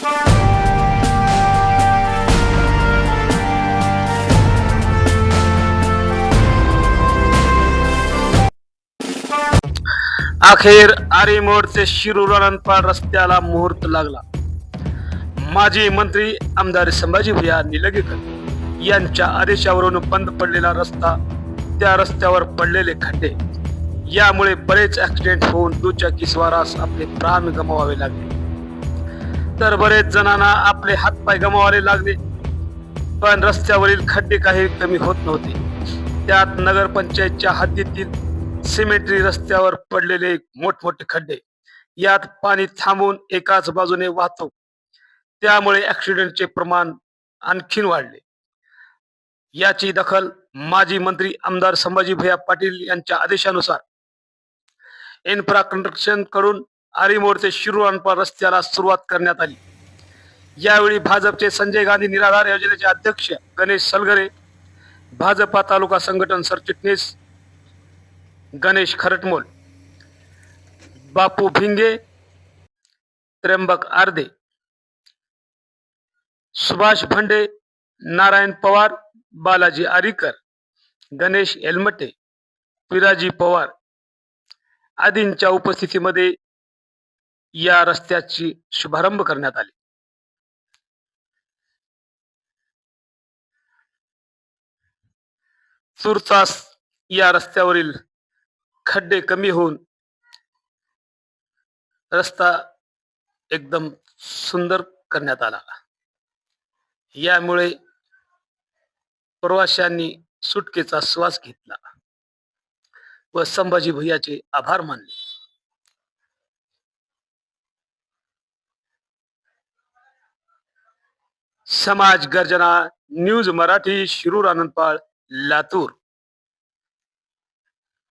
अखेर आरेमोड ते शिरूर अनंतपाळ रस्त्याला मुहूर्त लागला. माजी मंत्री आमदार संभाजी भैया निलंगेकर यांच्या आदेशावरून बंद पडलेला रस्ता, त्या रस्त्यावर पडलेले खड्डे यामुळे बरेच ऍक्सिडेंट होऊन दुचाकी स्वारास आपले प्राण गमवावे लागले, तर बरेच जणांना आपले हातपाय गमवावे लागले. पण रस्त्यावरील खड्डे काही कमी होत नव्हते. त्यात नगरपंचायतच्या हद्दीतील सिमेंट्री रस्त्यावर पडलेले मोठमोठे खड्डे, यात पाणी थांबून एकाच बाजूने वाहतो, त्यामुळे ऍक्सिडेंटचे प्रमाण आणखीन वाढले. याची दखल माजी मंत्री आमदार संभाजी भैया पाटील यांच्या आदेशानुसार इन्फ्रा कन्स्ट्रक्शन कडून आरेमोड ते शिरूर अनंतपाळ रस्त्याला सुरुवात करण्यात आली. यावेळी भाजपचे संजय गांधी निराधार योजनेचे अध्यक्ष गणेश सलगरे, भाजपा तालुका संघटन सरचिटणीस गणेश खरटमोल, बापू भिंगे, त्र्यंबक आर्दे, सुभाष भंडे, नारायण पवार, बालाजी आरीकर, गणेश एलमटे, पिराजी पवार आदींच्या उपस्थितीमध्ये या रस्त्याची शुभारंभ करण्यात आली. तूर्तास या रस्त्यावरील खड्डे कमी होऊन रस्ता एकदम सुंदर करण्यात आला. यामुळे प्रवाशांनी सुटकेचा श्वास घेतला व संभाजी भैयाचे आभार मानले. समाज गर्जना न्यूज मराठी, शिरूर अनंतपाळ, लातूर.